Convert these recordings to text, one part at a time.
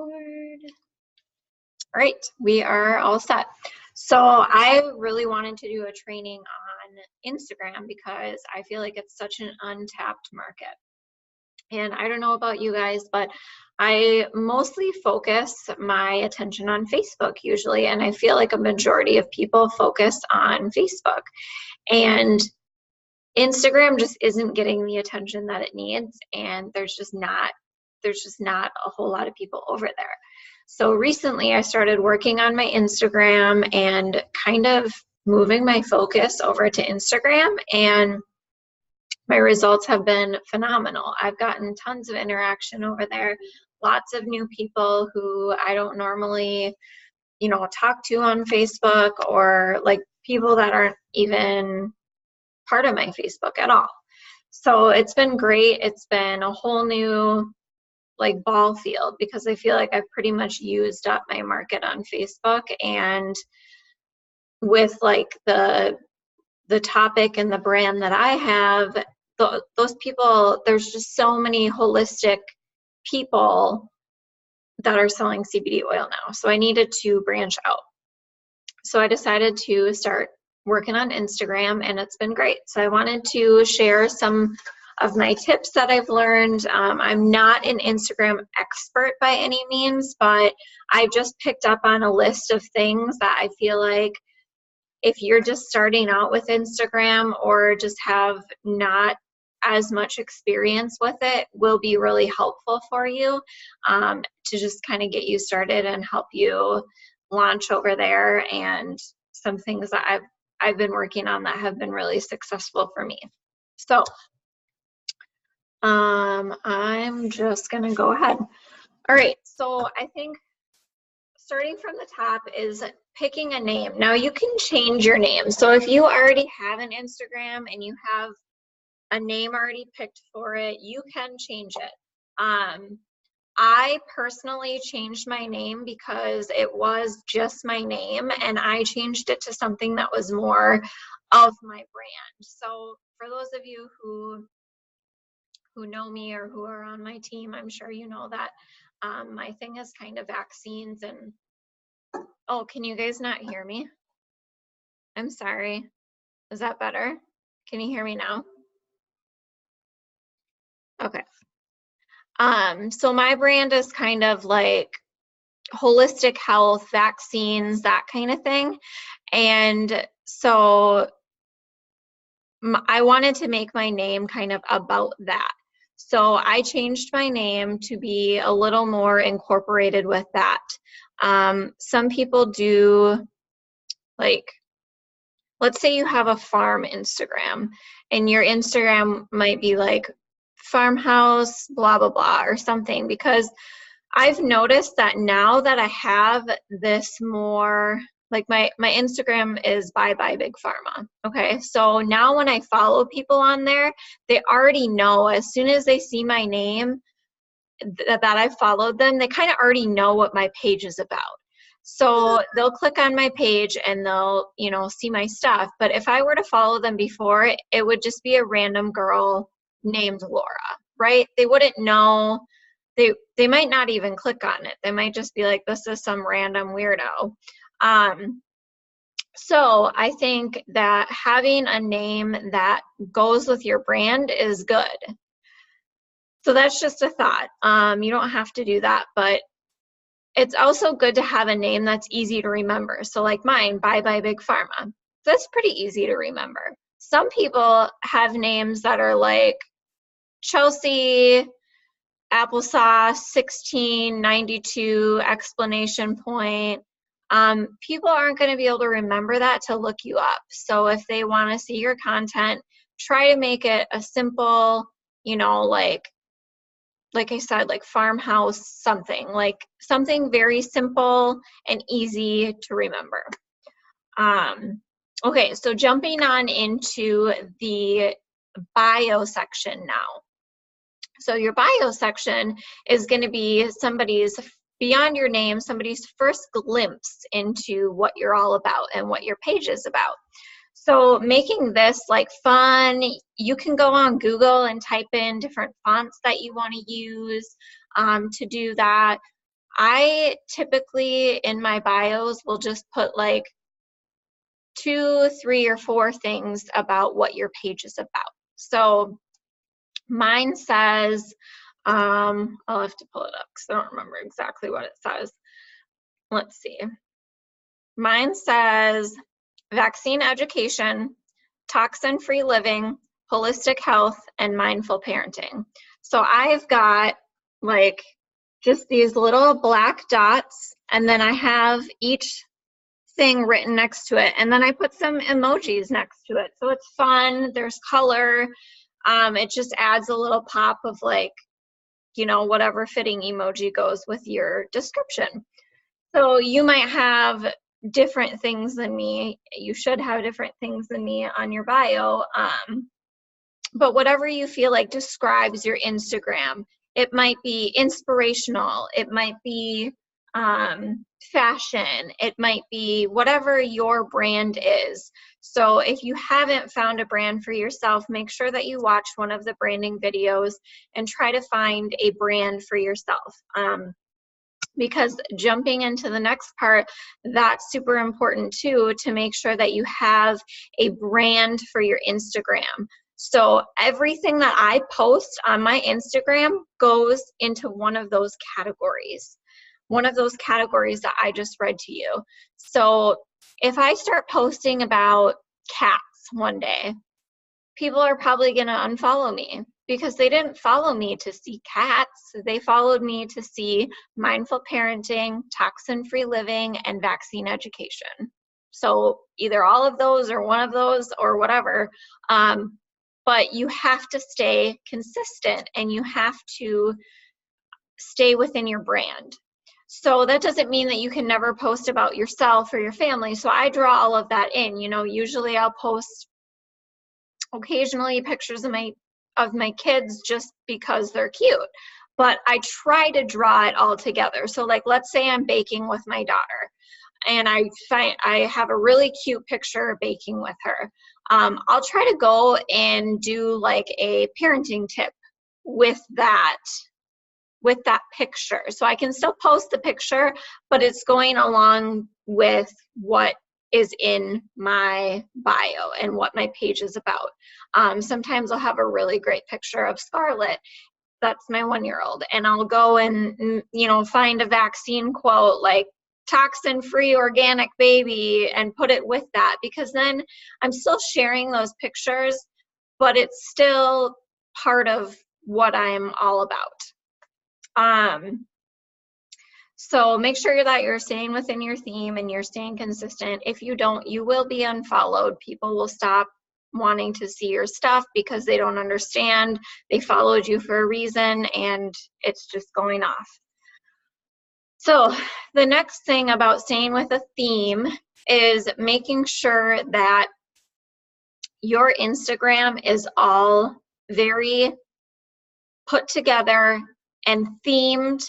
record. All right, we are all set. So I really wanted to do a training on Instagram because I feel like it's such an untapped market. And I don't know about you guys, but I mostly focus my attention on Facebook usually, and I feel like a majority of people focus on Facebook. And Instagram just isn't getting the attention that it needs, and there's just not a whole lot of people over there. So recently I started working on my Instagram and kind of moving my focus over to Instagram, and my results have been phenomenal. I've gotten tons of interaction over there, lots of new people who I don't normally, talk to on Facebook, or like people that aren't even part of my Facebook at all. So it's been great. It's been a whole new ball field because I feel like I've pretty much used up my market on Facebook, and with the topic and the brand that I have, those people, there's just so many holistic people that are selling CBD oil now. So I needed to branch out. So I decided to start working on Instagram, and it's been great. So I wanted to share some of my tips that I've learned. I'm not an Instagram expert by any means, but I've just picked up on a list of things that I feel like if you're just starting out with Instagram or just have not as much experience with it, will be really helpful for you to just kind of get you started and help you launch over there, and some things that I've been working on that have been really successful for me. So I'm just gonna go ahead. All right, so I think starting from the top is picking a name. Now you can change your name. So if you already have an Instagram and you have a name already picked for it, you can change it. I personally changed my name because it was just my name, and I changed it to something that was more of my brand. So for those of you who know me or who are on my team, I'm sure you know that my thing is kind of vaccines. And oh, can you guys not hear me? I'm sorry. Is that better? Can you hear me now? Okay. So my brand is kind of like holistic health, vaccines, that kind of thing. And so I wanted to make my name kind of about that. So I changed my name to be a little more incorporated with that. Some people do, let's say you have a farm Instagram, and your Instagram might be like farmhouse, blah, blah, blah, or something, because I've noticed that now that I have this more, my Instagram is Bye Bye Big Pharma. Okay, so now when I follow people on there, they already know as soon as they see my name that I followed them, they kind of already know what my page is about. So they'll click on my page and they'll, see my stuff. But if I were to follow them before, it would just be a random girl named Laura, right? They wouldn't know. They might not even click on it. They might just be like, this is some random weirdo. So I think that having a name that goes with your brand is good. So that's just a thought. You don't have to do that, but it's also good to have a name that's easy to remember. So like mine, Bye Bye Big Pharma. That's pretty easy to remember. Some people have names that are like Chelsea Applesauce 1692 exclamation point. People aren't going to be able to remember that to look you up. So if they want to see your content, try to make it a simple, like I said, like farmhouse something, like something very simple and easy to remember. Okay, so jumping on into the bio section now. So your bio section is going to be somebody's, beyond your name, somebody's first glimpse into what you're all about and what your page is about. So making this fun, you can go on Google and type in different fonts that you want to use to do that. I typically in my bios will just put like 2, 3, or 4 things about what your page is about. So mine says, I'll have to pull it up because I don't remember exactly what it says. Let's see. Mine says vaccine education, toxin-free living, holistic health, and mindful parenting. So I've got like just these little black dots, and then I have each thing written next to it, and then I put some emojis next to it. So it's fun, there's color, it just adds a little pop of like, you know, whatever fitting emoji goes with your description. So you might have different things than me. You should have different things than me on your bio. But whatever you feel like describes your Instagram, it might be inspirational, it might be fashion, it might be whatever your brand is. So if you haven't found a brand for yourself, make sure that you watch one of the branding videos and try to find a brand for yourself. Because jumping into the next part, that's super important too, to make sure that you have a brand for your Instagram. So everything that I post on my Instagram goes into one of those categories that I just read to you. So if I start posting about cats one day, people are probably going to unfollow me because they didn't follow me to see cats. They followed me to see mindful parenting, toxin-free living, and vaccine education. So either all of those or one of those or whatever. But you have to stay consistent and you have to stay within your brand. So that doesn't mean that you can never post about yourself or your family. So I draw all of that in. You know, usually I'll post occasionally pictures of my kids just because they're cute, but I try to draw it all together. So like, let's say I'm baking with my daughter and I have a really cute picture of baking with her. I'll try to go and do like a parenting tip with that picture. So I can still post the picture, but it's going along with what is in my bio and what my page is about. Sometimes I'll have a really great picture of Scarlett. That's my 1-year-old. And I'll go and, you know, find a vaccine quote like toxin-free organic baby and put it with that, because then I'm still sharing those pictures, but it's still part of what I'm all about. So make sure that you're staying within your theme and you're staying consistent. If you don't, you will be unfollowed. People will stop wanting to see your stuff because they don't understand. They followed you for a reason and it's just going off. So the next thing about staying with a theme is making sure that your Instagram is all very put together and themed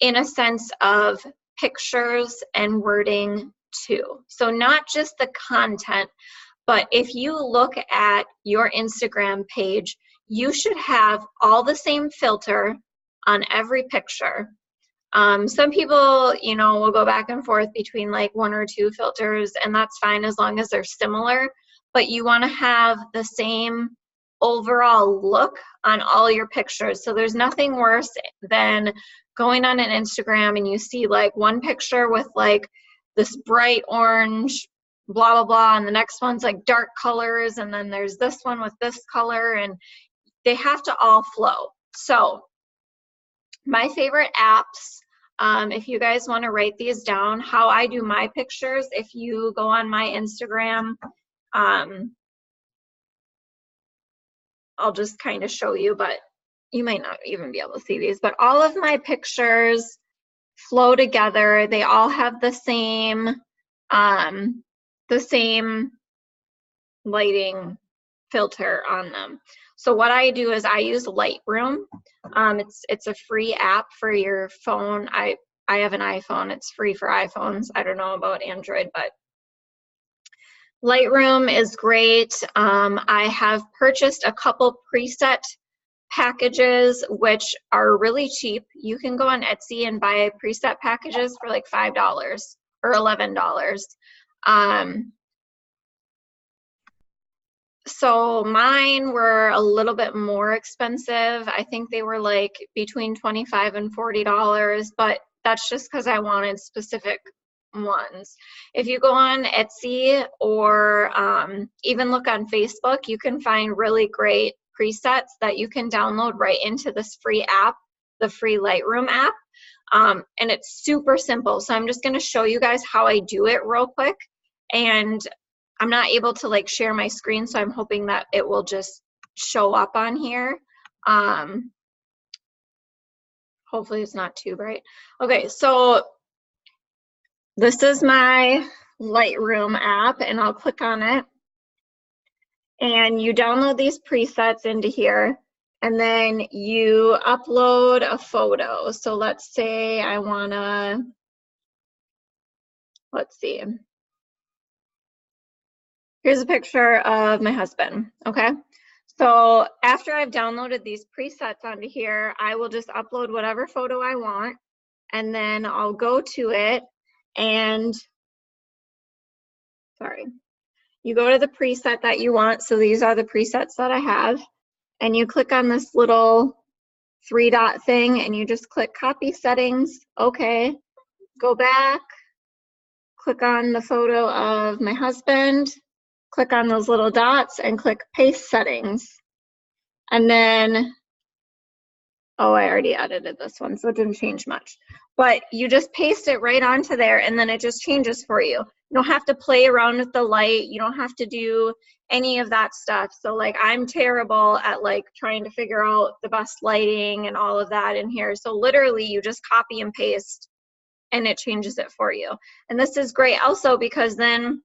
in a sense of pictures and wording too. So not just the content, but if you look at your Instagram page, you should have all the same filter on every picture. Some people, you know, will go back and forth between like 1 or 2 filters, and that's fine as long as they're similar, but you want to have the same overall look on all your pictures. So there's nothing worse than going on an Instagram and you see like one picture with like this bright orange blah blah blah and the next one's like dark colors, and then there's this one with this color, and they have to all flow. So my favorite apps, if you guys want to write these down, how I do my pictures, if you go on my Instagram, I'll just kind of show you, but you might not even be able to see these, but all of my pictures flow together. They all have the same lighting filter on them. So what I do is I use Lightroom. It's a free app for your phone. I have an iPhone. It's free for iPhones. I don't know about Android, but Lightroom is great. I have purchased a couple preset packages, which are really cheap. You can go on Etsy and buy preset packages for like $5 or $11. So mine were a little bit more expensive. I think they were like between $25 and $40, but that's just because I wanted specific ones. If you go on Etsy or even look on Facebook, you can find really great presets that you can download right into this free app, the free Lightroom app. And it's super simple. So I'm just going to show you guys how I do it real quick. And I'm not able to like share my screen, so I'm hoping that it will just show up on here. Hopefully it's not too bright. Okay, so this is my Lightroom app, and I'll click on it. And you download these presets into here, and then you upload a photo. So let's say I wanna, let's see. Here's a picture of my husband, okay? So after I've downloaded these presets onto here, I will just upload whatever photo I want, and then I'll go to it and, sorry, you go to the preset that you want. So these are the presets that I have, and you click on this little 3-dot thing and you just click copy settings, okay, go back, click on the photo of my husband, click on those little dots and click paste settings. And then, oh, I already edited this one, so it didn't change much. But you just paste it right onto there, and then it just changes for you. You don't have to play around with the light. You don't have to do any of that stuff. So like I'm terrible at like trying to figure out the best lighting and all of that in here. So literally you just copy and paste and it changes it for you. And this is great also because then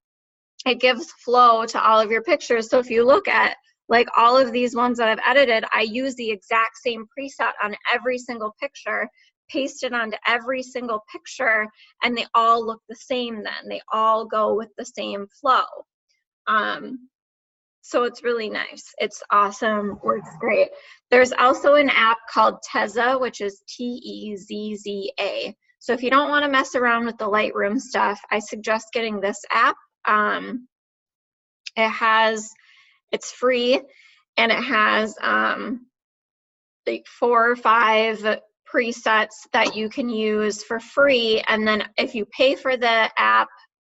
it gives flow to all of your pictures. So if you look at like all of these ones that I've edited, I use the exact same preset on every single picture, paste it onto every single picture, and they all look the same then. They all go with the same flow. So it's really nice. It's awesome, works great. There's also an app called Tezza, which is T-E-Z-Z-A. So if you don't want to mess around with the Lightroom stuff, I suggest getting this app. It's free, and it has like 4 or 5 presets that you can use for free. And then if you pay for the app,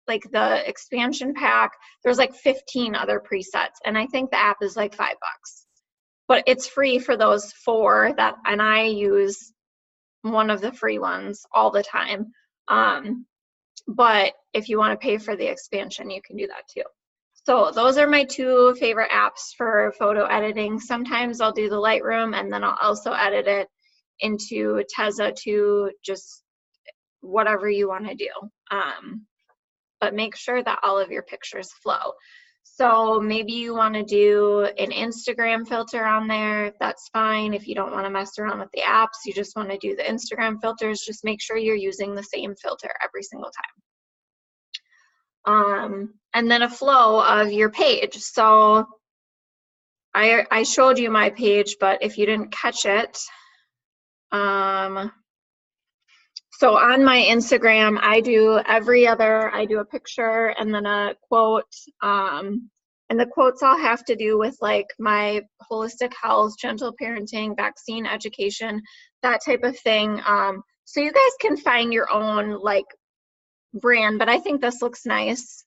like the expansion pack, there's like 15 other presets. And I think the app is like $5. But it's free for those 4 that, and I use one of the free ones all the time. But if you want to pay for the expansion, you can do that too. So those are my 2 favorite apps for photo editing. Sometimes I'll do the Lightroom, and then I'll also edit it into Tezza to just whatever you want to do. But make sure that all of your pictures flow. So maybe you want to do an Instagram filter on there. That's fine. If you don't want to mess around with the apps, you just want to do the Instagram filters, just make sure you're using the same filter every single time. And then a flow of your page. So I showed you my page, but if you didn't catch it, so on my Instagram, I do a picture and then a quote, and the quotes all have to do with like my holistic health, gentle parenting, vaccine education, that type of thing. So you guys can find your own like brand, but I think this looks nice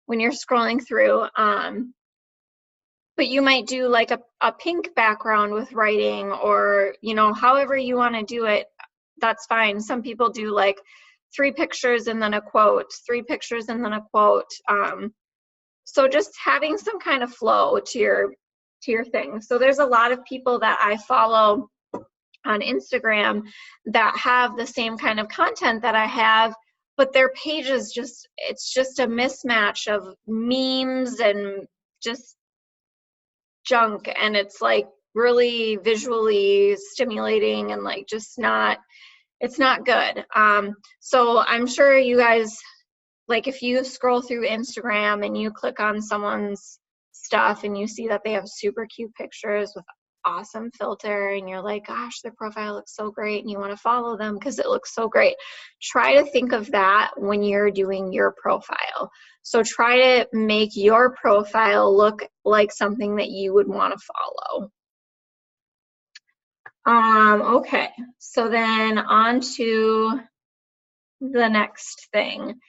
when you're scrolling through. But you might do like a pink background with writing, or, you know, however you want to do it, that's fine. Some people do like 3 pictures and then a quote, 3 pictures and then a quote. So just having some kind of flow to your thing. So there's a lot of people that I follow on Instagram that have the same kind of content that I have, but their page is it's just a mismatch of memes and just junk, and it's like really visually stimulating and like just not, it's not good. So I'm sure you guys, like if you scroll through Instagram and you click on someone's stuff and you see that they have super cute pictures with awesome filter and you're like, gosh, their profile looks so great, and you want to follow them because it looks so great. Try to think of that when you're doing your profile. So try to make your profile look like something that you would want to follow. Okay, so then on to the next thing.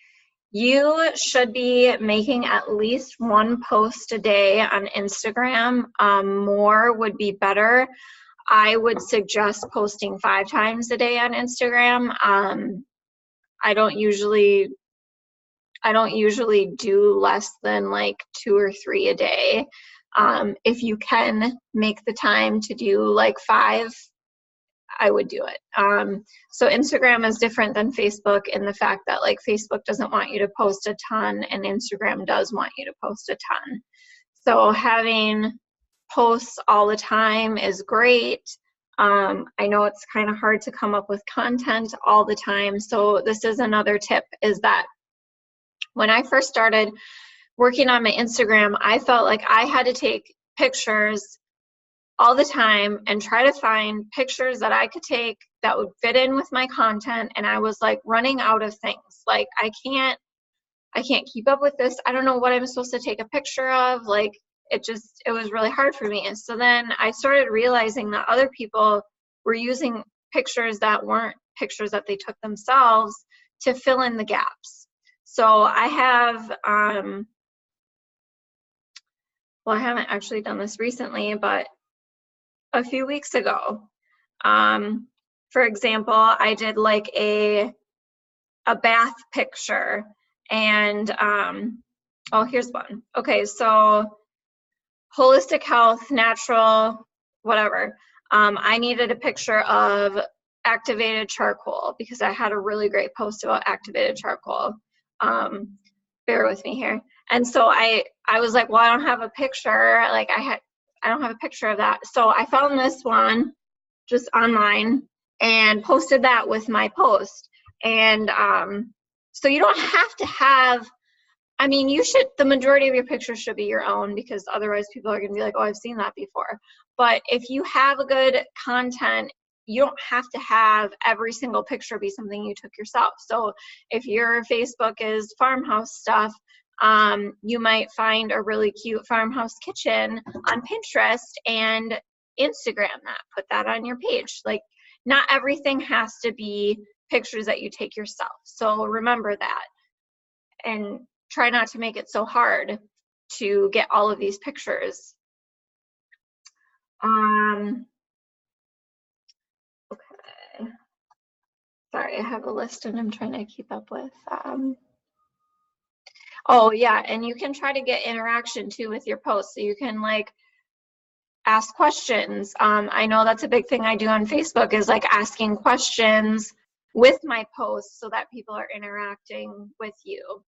You should be making at least one post a day on Instagram. More would be better. I would suggest posting 5 times a day on Instagram. I don't usually do less than like 2 or 3 a day. If you can make the time to do like 5, I would do it. So Instagram is different than Facebook in the fact that like Facebook doesn't want you to post a ton and Instagram does want you to post a ton. So having posts all the time is great. I know it's kind of hard to come up with content all the time. So this is another tip, is that when I first started working on my Instagram, I felt like I had to take pictures all the time and try to find pictures that I could take that would fit in with my content, and I was like running out of things. Like I can't keep up with this. I don't know what I'm supposed to take a picture of. Like it was really hard for me. And so then I started realizing that other people were using pictures that weren't pictures that they took themselves to fill in the gaps. So I have well, I haven't actually done this recently, but a few weeks ago, for example, I did like a bath picture, and oh, here's one. Okay, so holistic health, natural, whatever. I needed a picture of activated charcoal because I had a really great post about activated charcoal. Bear with me here. And so I was like, well, I don't have a picture. Like I don't have a picture of that. So I found this one just online and posted that with my post. And so you don't have to have, I mean, the majority of your pictures should be your own, because otherwise people are going to be like, oh, I've seen that before. But if you have a good content, you don't have to have every single picture be something you took yourself. So if your Facebook is farmhouse stuff, you might find a really cute farmhouse kitchen on Pinterest and Instagram that, put that on your page. Like not everything has to be pictures that you take yourself. So remember that, and try not to make it so hard to get all of these pictures. Okay. Sorry, I have a list and I'm trying to keep up with. Oh yeah, and you can try to get interaction too with your posts. So you can like ask questions. I know that's a big thing I do on Facebook, is like asking questions with my posts so that people are interacting with you.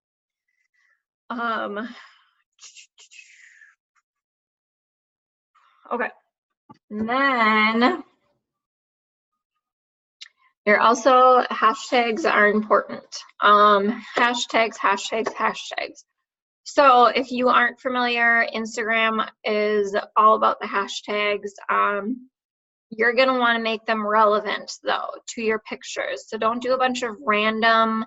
Okay, and then hashtags are important. Hashtags. So if you aren't familiar, Instagram is all about the hashtags. You're gonna wanna make them relevant though to your pictures. So don't do a bunch of random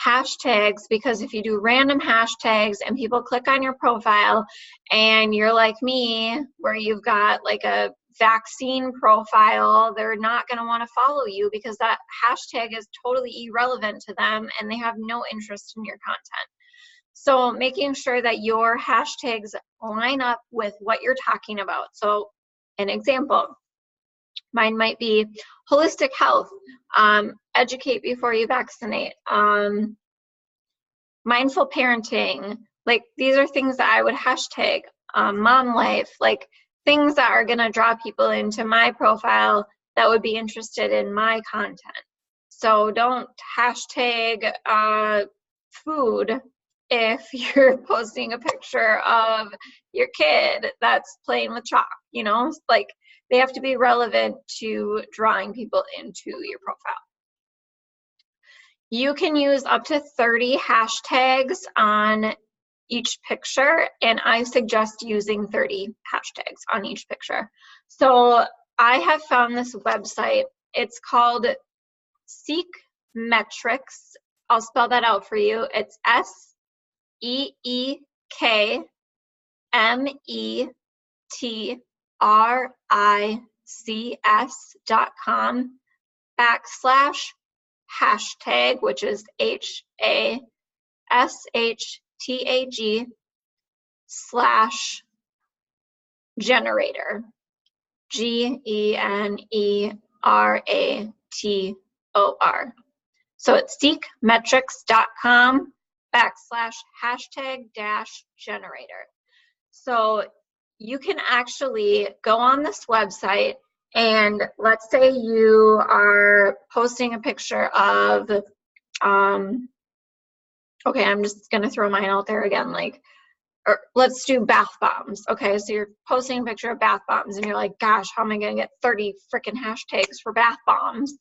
hashtags, because if you do random hashtags and people click on your profile and you're like me, where you've got like a vaccine profile, they're not going to want to follow you because that hashtag is totally irrelevant to them and they have no interest in your content. So making sure that your hashtags line up with what you're talking about. So an example, mine might be holistic health, educate before you vaccinate, mindful parenting. Like these are things that I would hashtag, mom life, like things that are gonna draw people into my profile that would be interested in my content. So don't hashtag food if you're posting a picture of your kid that's playing with chalk, you know, like they have to be relevant to drawing people into your profile. You can use up to 30 hashtags on each picture, and I suggest using 30 hashtags on each picture. So I have found this website. It's called Seek Metrics. I'll spell that out for you. It's SEEKmetrics.com/hashtag, which is HASHTAG/generator, GENERATOR. So it's seekmetrics.com/hashtag-generator. So you can actually go on this website, and let's say you are posting a picture of, okay, I'm just gonna throw mine out there again, like, or let's do bath bombs. Okay, so you're posting a picture of bath bombs and you're like, gosh, how am I gonna get 30 freaking hashtags for bath bombs?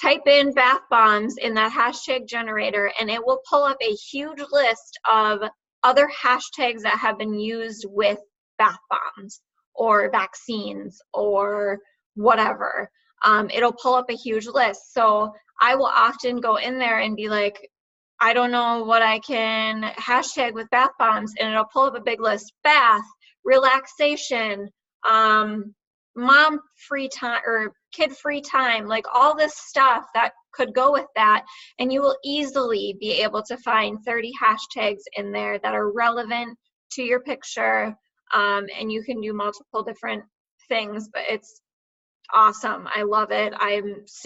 Type in bath bombs in that hashtag generator, and it will pull up a huge list of other hashtags that have been used with bath bombs or vaccines or whatever. It'll pull up a huge list. So I will often go in there and be like, I don't know what I can hashtag with bath bombs, and it'll pull up a big list: bath, relaxation, mom free time or kid free time, like all this stuff that could go with that. And you will easily be able to find 30 hashtags in there that are relevant to your picture. And you can do multiple different things, but it's awesome. I love it. It's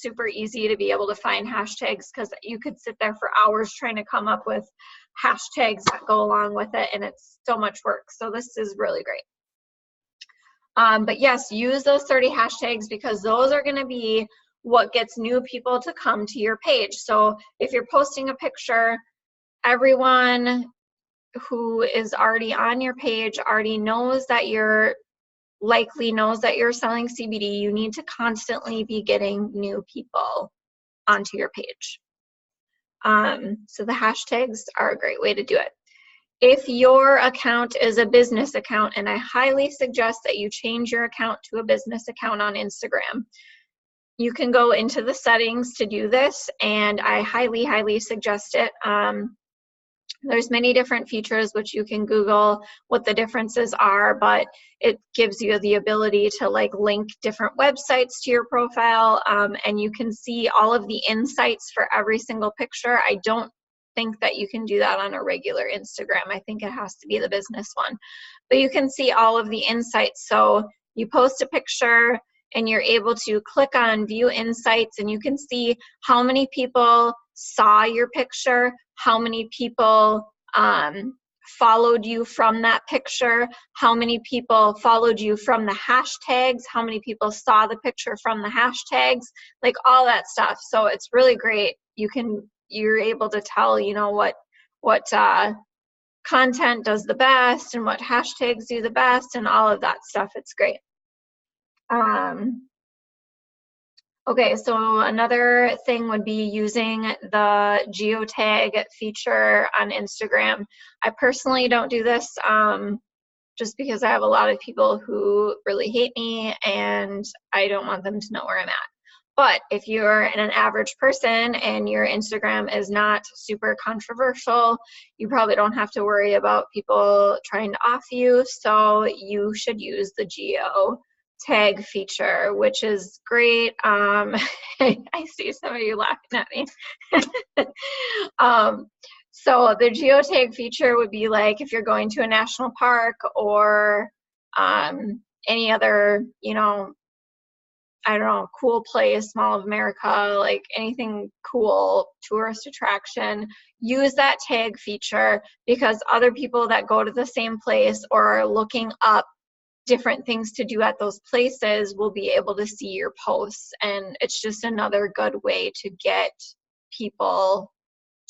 super easy to be able to find hashtags, because you could sit there for hours trying to come up with hashtags that go along with it, and it's so much work. So this is really great. But yes, use those 30 hashtags, because those are going to be what gets new people to come to your page. So if you're posting a picture, everyone who is already on your page already knows that you're selling CBD. You need to constantly be getting new people onto your page. So the hashtags are a great way to do it. If your account is a business account, and I highly suggest that you change your account to a business account on Instagram, you can go into the settings to do this, and I highly, highly suggest it. There's many different features which you can Google what the differences are, but it gives you the ability to like link different websites to your profile, and you can see all of the insights for every single picture. I don't think that you can do that on a regular Instagram. I think it has to be the business one. But you can see all of the insights. So you post a picture and you're able to click on view insights, and you can see how many people saw your picture, how many people followed you from that picture, how many people followed you from the hashtags, how many people saw the picture from the hashtags, like all that stuff. So it's really great. You're able to tell, you know, what content does the best and what hashtags do the best and all of that stuff. It's great. Okay, so another thing would be using the geotag feature on Instagram. I personally don't do this just because I have a lot of people who really hate me and I don't want them to know where I'm at. But if you're an average person and your Instagram is not super controversial, you probably don't have to worry about people trying to off you. So you should use the geotag feature, which is great. I see some of you laughing at me. So the geotag feature would be like if you're going to a national park or any other, you know, I don't know, cool place, Mall of America, like anything cool, tourist attraction, use that tag feature, because other people that go to the same place or are looking up different things to do at those places will be able to see your posts. And it's just another good way to get people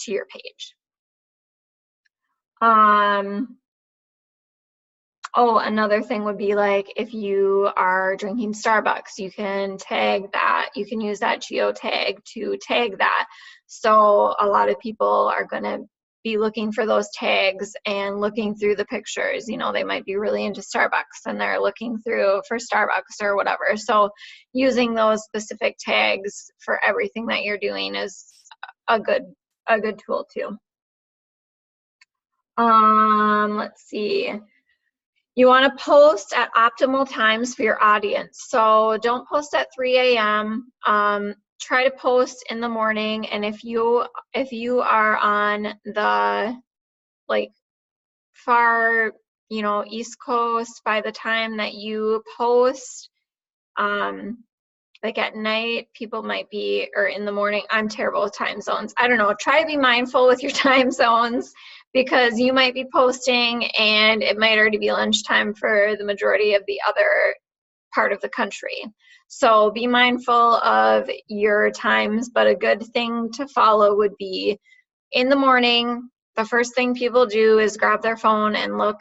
to your page. Oh, another thing would be like if you are drinking Starbucks, you can tag that. You can use that geotag to tag that. So a lot of people are going to be looking for those tags and looking through the pictures. You know, they might be really into Starbucks and they're looking through for Starbucks or whatever. So using those specific tags for everything that you're doing is a good tool too. Let's see. You want to post at optimal times for your audience. So don't post at 3 a.m. Try to post in the morning. And if you are on the like far, you know, East Coast, by the time that you post, like at night, people might be, or in the morning, I'm terrible with time zones. I don't know, try to be mindful with your time zones, because you might be posting and it might already be lunchtime for the majority of the other part of the country. So be mindful of your times, but a good thing to follow would be in the morning. The first thing people do is grab their phone and look.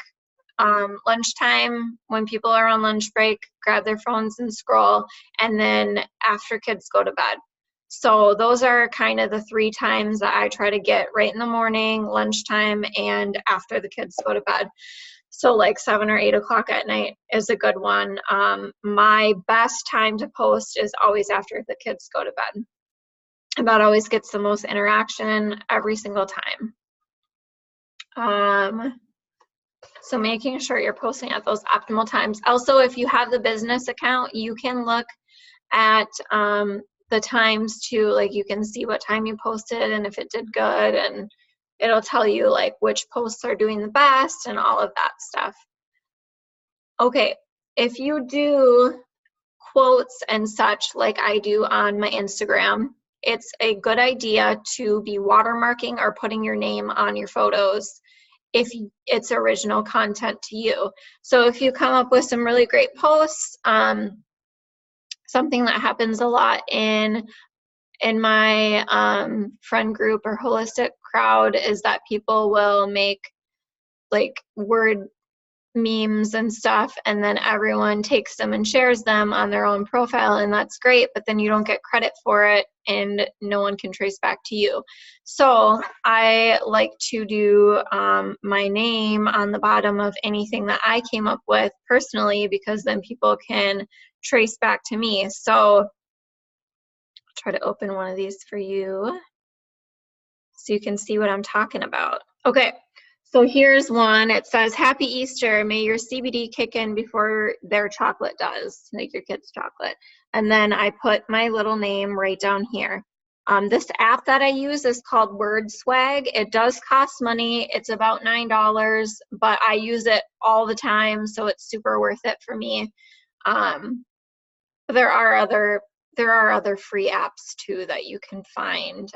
Lunchtime, when people are on lunch break, grab their phones and scroll, and then after kids go to bed. So those are kind of the 3 times that I try to get: right in the morning, lunchtime, and after the kids go to bed. So like 7 or 8 o'clock at night is a good one. My best time to post is always after the kids go to bed. And that always gets the most interaction every single time. So making sure you're posting at those optimal times. Also, if you have the business account, you can look at the times too. Like you can see what time you posted and if it did good, and it'll tell you like which posts are doing the best and all of that stuff. Okay, if you do quotes and such like I do on my Instagram, it's a good idea to be watermarking or putting your name on your photos if it's original content to you. So if you come up with some really great posts, something that happens a lot in my friend group or holistic crowd is that people will make like word memes and stuff, and then everyone takes them and shares them on their own profile, and that's great, but then you don't get credit for it and no one can trace back to you. So I like to do my name on the bottom of anything that I came up with personally, because then people can trace back to me. So I'll try to open one of these for you so you can see what I'm talking about. Okay. So here's one. It says, "Happy Easter. May your CBD kick in before their chocolate does," like your kids' chocolate. And then I put my little name right down here. This app that I use is called WordSwag. It does cost money. It's about $9, but I use it all the time, so it's super worth it for me. There are other free apps too that you can find.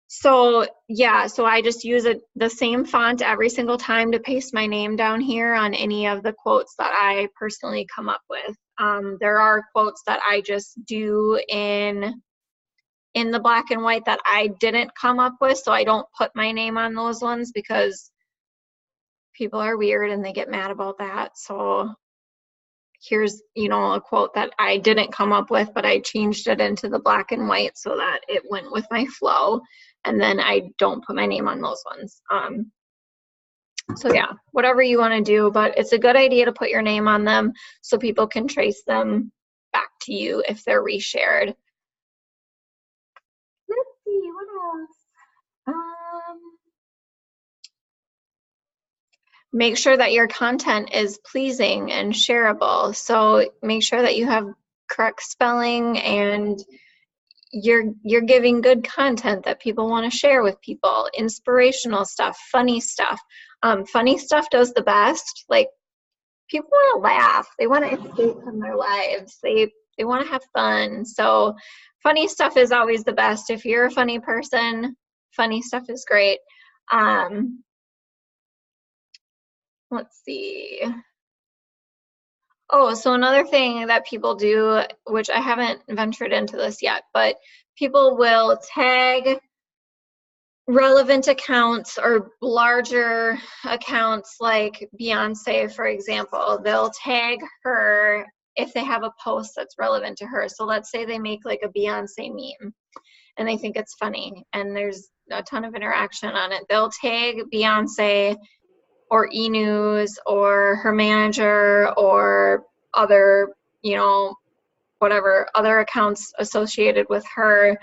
So yeah, so I just use the same font every single time to paste my name down here on any of the quotes that I personally come up with. There are quotes that I just do in the black and white that I didn't come up with, so I don't put my name on those ones because people are weird and they get mad about that. So here's, you know, a quote that I didn't come up with, but I changed it into the black and white so that it went with my flow. And then I don't put my name on those ones. So yeah, whatever you want to do, but it's a good idea to put your name on them so people can trace them back to you if they're reshared. Let's see, what else? Make sure that your content is pleasing and shareable. So make sure that you have correct spelling and you're giving good content that people want to share with people. Inspirational stuff, funny stuff. Funny stuff does the best. Like, people want to laugh. They want to escape from their lives. They want to have fun. So funny stuff is always the best. If you're a funny person, funny stuff is great. Let's see. Oh, so another thing that people do, which I haven't ventured into this yet, but people will tag relevant accounts or larger accounts like Beyonce, for example. They'll tag her if they have a post that's relevant to her. So let's say they make like a Beyonce meme. and they think it's funny, and there's a ton of interaction on it. They'll tag Beyonce or E! News or her manager or other, you know, whatever other accounts associated with her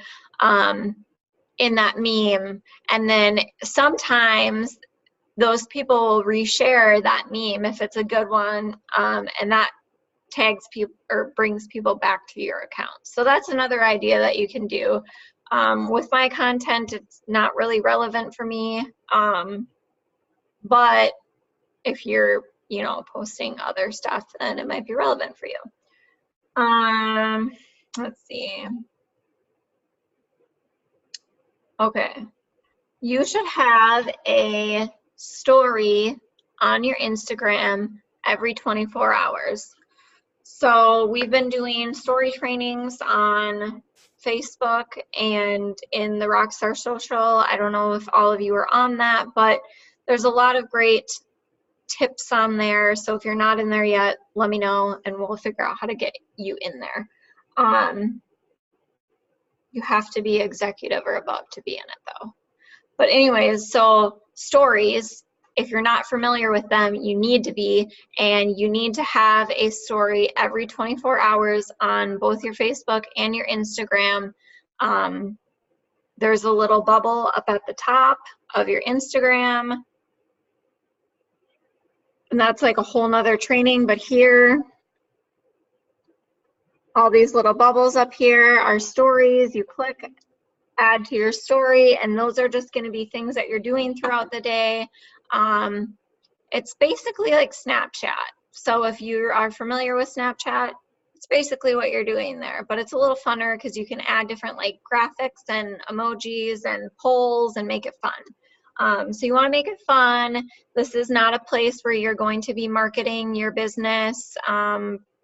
in that meme. And then sometimes those people will reshare that meme if it's a good one, and that tags people or brings people back to your account. So that's another idea that you can do. With my content, it's not really relevant for me, but if you're, you know, posting other stuff, then it might be relevant for you. Let's see. Okay. You should have a story on your Instagram every 24 hours. So we've been doing story trainings on Facebook and in the Rockstar Social. I don't know if all of you are on that, but there's a lot of great tips on there. So if you're not in there yet, let me know and we'll figure out how to get you in there. You have to be executive or above to be in it though. But anyways, so stories, if you're not familiar with them, you need to be, and you need to have a story every 24 hours on both your Facebook and your Instagram. There's a little bubble up at the top of your Instagram, and that's like a whole nother training, but here, all these little bubbles up here are stories. You click add to your story, and those are just going to be things that you're doing throughout the day. It's basically like Snapchat. So if you are familiar with Snapchat, it's basically what you're doing there, but it's a little funner because you can add different like graphics and emojis and polls and make it fun. So you want to make it fun. This is not a place where you're going to be marketing your business,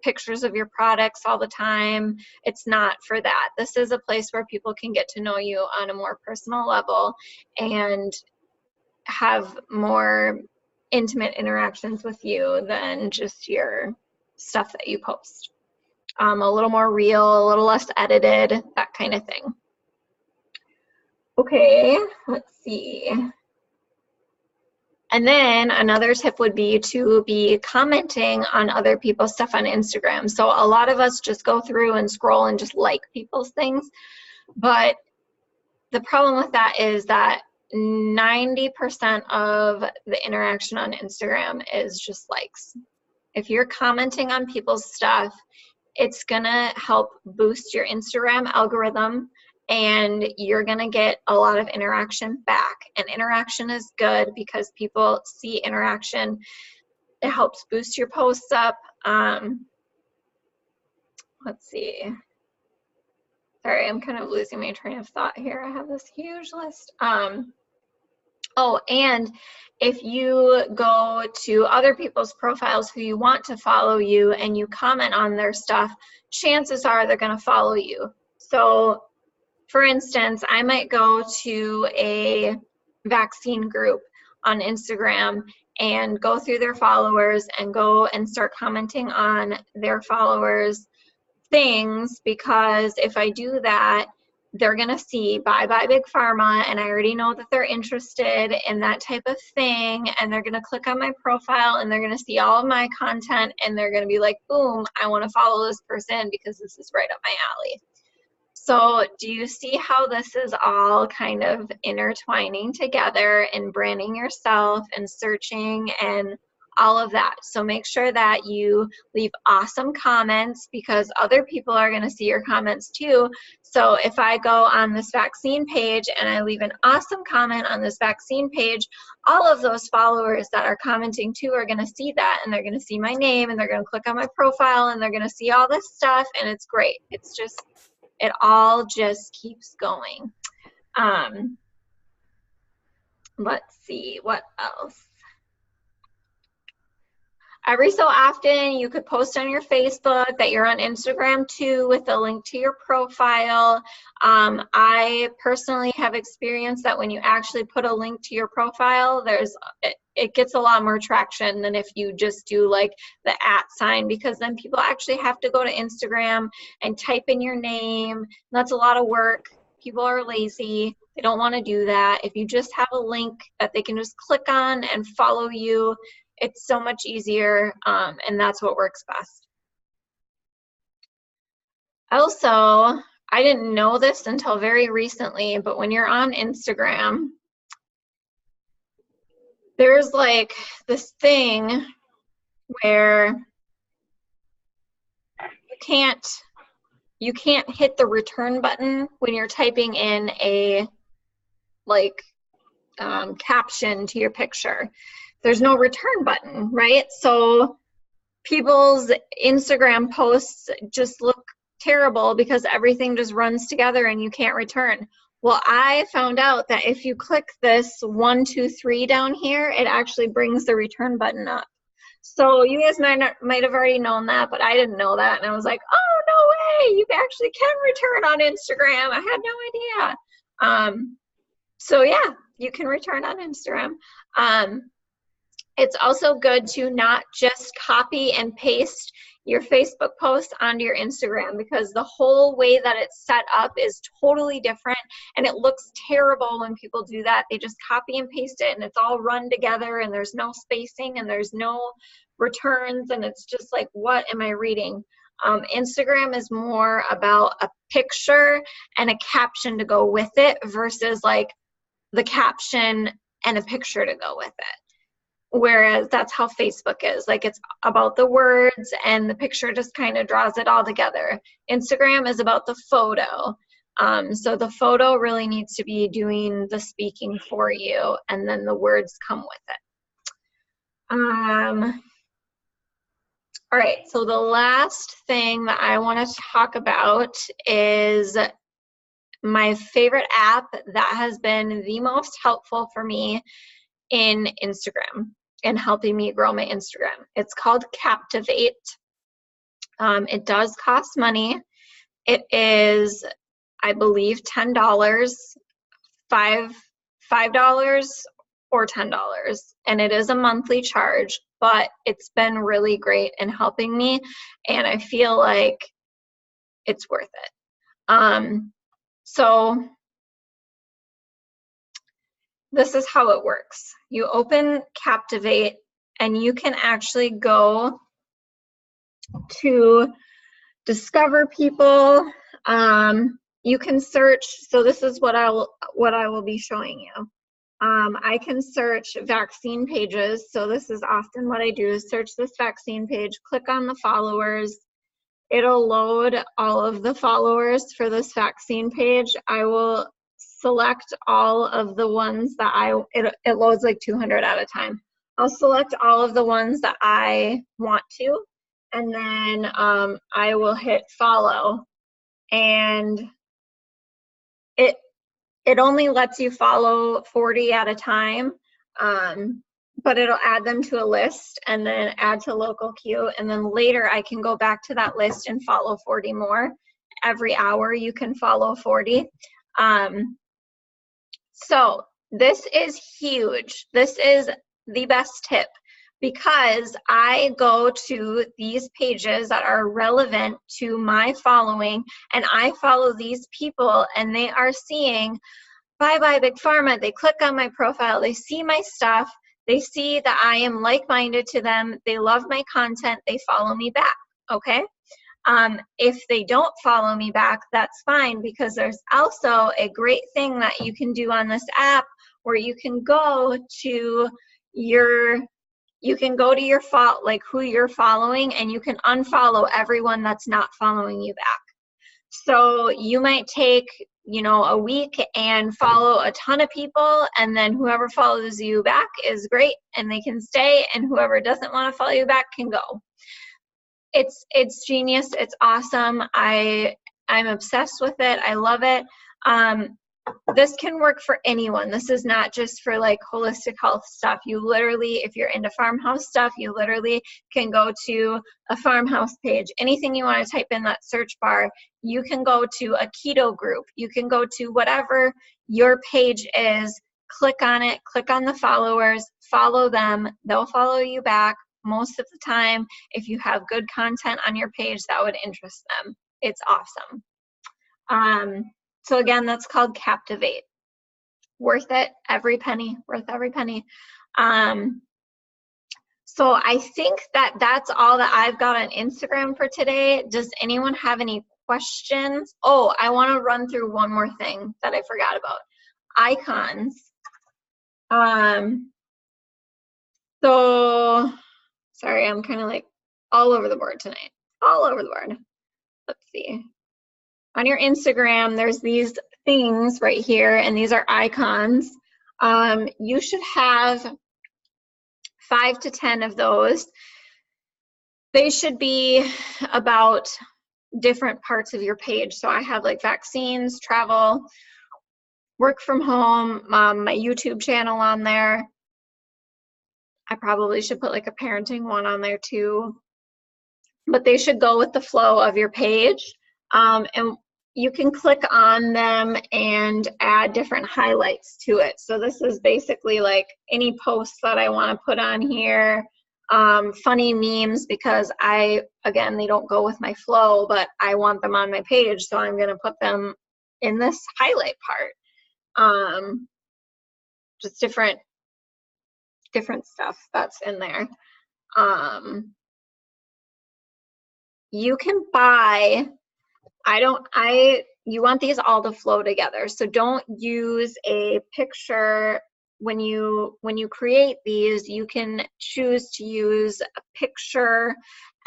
pictures of your products all the time. It's not for that. This is a place where people can get to know you on a more personal level and have more intimate interactions with you than just your stuff that you post. A little more real, a little less edited, that kind of thing. Okay, let's see. And then another tip would be to be commenting on other people's stuff on Instagram. So a lot of us just go through and scroll and just like people's things. But the problem with that is that 90% of the interaction on Instagram is just likes. If you're commenting on people's stuff, it's gonna help boost your Instagram algorithm, and you're gonna get a lot of interaction back. And interaction is good because people see interaction. It helps boost your posts up. Let's see. Sorry, I'm kind of losing my train of thought here. I have this huge list. Oh, and if you go to other people's profiles who you want to follow you and you comment on their stuff, chances are they're gonna follow you. So for instance, I might go to a vaccine group on Instagram and go through their followers and go and start commenting on their followers' things, because if I do that, they're gonna see bye bye Big Pharma, and I already know that they're interested in that type of thing, and they're gonna click on my profile and they're gonna see all of my content and they're gonna be like, boom, I wanna follow this person because this is right up my alley. So do you see how this is all kind of intertwining together and branding yourself and searching and all of that? So make sure that you leave awesome comments, because other people are going to see your comments too. So if I go on this vaccine page and I leave an awesome comment on this vaccine page, all of those followers that are commenting too are going to see that, and they're going to see my name and they're going to click on my profile and they're going to see all this stuff, and it's great. It's just, it all just keeps going. Let's see, what else? Every so often, you could post on your Facebook that you're on Instagram too with a link to your profile. I personally have experienced that when you actually put a link to your profile, it gets a lot more traction than if you just do like the @ because then people actually have to go to Instagram and type in your name. That's a lot of work. People are lazy. They don't want to do that. If you just have a link that they can just click on and follow you, it's so much easier, and that's what works best. Also, I didn't know this until very recently, but when you're on Instagram, there's like this thing where you can't hit the return button when you're typing in a caption to your picture. There's no return button, right? So people's Instagram posts just look terrible because everything just runs together and you can't return. Well, I found out that if you click this 1, 2, 3 down here, it actually brings the return button up. So you guys might have already known that, but I didn't know that. And I was like, oh, no way, you actually can return on Instagram. I had no idea. So yeah, you can return on Instagram. It's also good to not just copy and paste your Facebook post onto your Instagram, because the whole way that it's set up is totally different, and it looks terrible when people do that. They just copy and paste it and it's all run together and there's no spacing and there's no returns, and it's just like, what am I reading? Instagram is more about a picture and a caption to go with it versus like the caption and a picture to go with it. Whereas that's how Facebook is. Like, it's about the words and the picture just kind of draws it all together. Instagram is about the photo. So the photo really needs to be doing the speaking for you, and then the words come with it. All right, so the last thing that I want to talk about is my favorite app that has been the most helpful for me in Instagram and helping me grow my Instagram. It's called Captivate. It does cost money. It is, I believe, $10, $5 or $10, and it is a monthly charge, but it's been really great in helping me, and I feel like it's worth it. So this is how it works. You open Captivate and you can actually go to discover people. You can search, so this is what I will be showing you. I can search vaccine pages. So this is often what I do, is search this vaccine page, click on the followers. It'll load all of the followers for this vaccine page. I will select all of the ones that it loads like 200 at a time. I'll select all of the ones that I want to, and then I will hit follow, and it only lets you follow 40 at a time, but it'll add them to a list and then add to local queue, and then later I can go back to that list and follow 40 more. Every hour you can follow 40. So this is huge. This is the best tip, because I go to these pages that are relevant to my following, and I follow these people, and they are seeing Bye Bye Big Pharma. They click on my profile, they see my stuff, they see that I am like-minded to them, they love my content, they follow me back, okay? If they don't follow me back, that's fine, because there's also a great thing that you can do on this app where you can go to your like who you're following, and you can unfollow everyone that's not following you back. So you might take, a week and follow a ton of people, and then whoever follows you back is great and they can stay, and whoever doesn't want to follow you back can go. It's genius. It's awesome. I'm obsessed with it. I love it. This can work for anyone. This is not just for like holistic health stuff. You literally, if you're into farmhouse stuff, you literally can go to a farmhouse page. Anything you want to type in that search bar, you can go to a keto group. You can go to whatever your page is, click on it, click on the followers, follow them. They'll follow you back. Most of the time, if you have good content on your page that would interest them. It's awesome. So again, that's called Captivate. Worth it, every penny, worth every penny. So I think that that's all that I've got on Instagram for today. Does anyone have any questions? Oh, I want to run through one more thing that I forgot about. Icons. So, sorry, I'm kind of like all over the board tonight. All over the board. Let's see. On your Instagram, there's these things right here, and these are icons. You should have 5 to 10 of those. They should be about different parts of your page. So I have like vaccines, travel, work from home, my YouTube channel on there. I probably should put like a parenting one on there too. But they should go with the flow of your page. And you can click on them and add different highlights to it. So this is basically like any posts that I want to put on here. Funny memes, because again, they don't go with my flow, but I want them on my page, so I'm going to put them in this highlight part. Just different stuff that's in there. You can buy, you want these all to flow together. So don't use a picture when you create these. You can choose to use a picture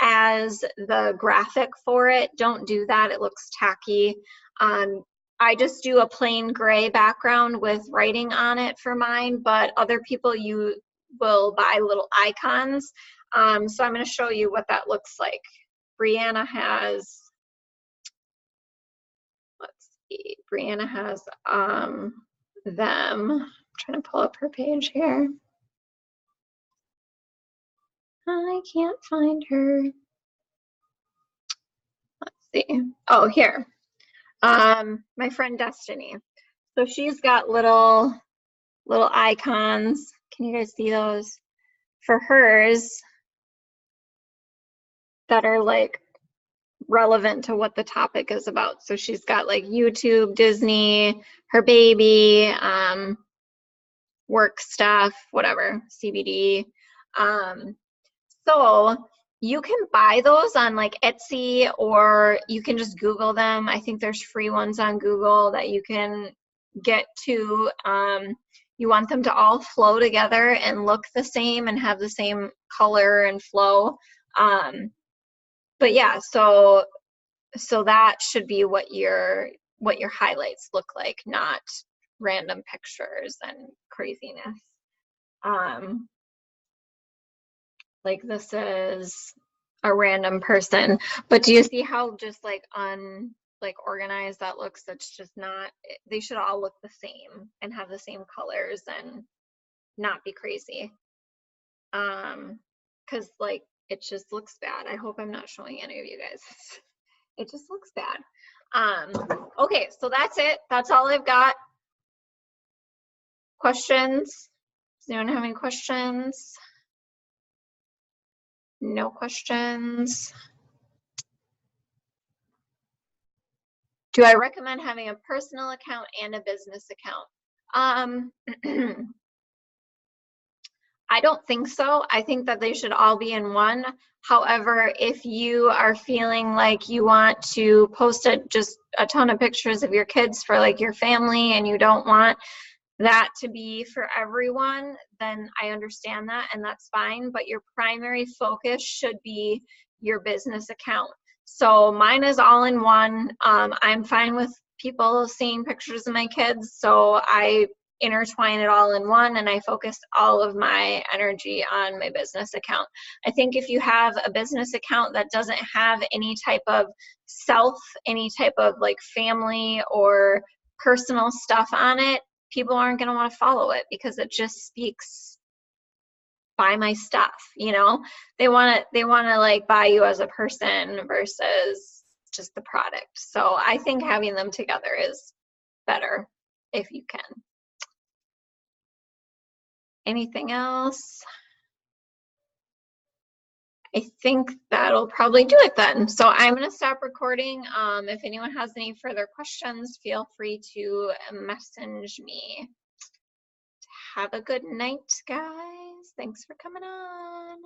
as the graphic for it. Don't do that, it looks tacky. I just do a plain gray background with writing on it for mine, but other people, you will buy little icons. So I'm going to show you what that looks like. Brianna has, let's see, Brianna has them. I'm trying to pull up her page here. I can't find her. Let's see. Oh, here. My friend Destiny. So she's got little icons. Can you guys see those? For hers that are like relevant to what the topic is about. So she's got like YouTube, Disney, her baby, work stuff, whatever, CBD. So you can buy those on like Etsy, or you can just Google them. I think there's free ones on Google that you can get to. You want them to all flow together and look the same and have the same color and flow. But yeah, so that should be what your highlights look like, not random pictures and craziness. Like this is a random person, but do you see how just like organized that looks? That's just not, they should all look the same and have the same colors and not be crazy. Because like it just looks bad. I hope I'm not showing any of you guys. It just looks bad. Okay, so that's it. That's all I've got. Questions? Does anyone have any questions? No questions. Do I recommend having a personal account and a business account? I don't think so. I think that they should all be in one. However, if you are feeling like you want to post just a ton of pictures of your kids for like your family, and you don't want that to be for everyone, then I understand that, and that's fine. But your primary focus should be your business account. So mine is all in one. I'm fine with people seeing pictures of my kids, so I intertwine it all in one, and I focus all of my energy on my business account. I think if you have a business account that doesn't have any type of any type of like family or personal stuff on it, people aren't going to want to follow it, because it just speaks, buy my stuff, you know. They want to like buy you as a person versus just the product. So I think having them together is better if you can. Anything else? I think that'll probably do it then. So I'm going to stop recording. If anyone has any further questions, feel free to message me. Have a good night, guys. Thanks for coming on.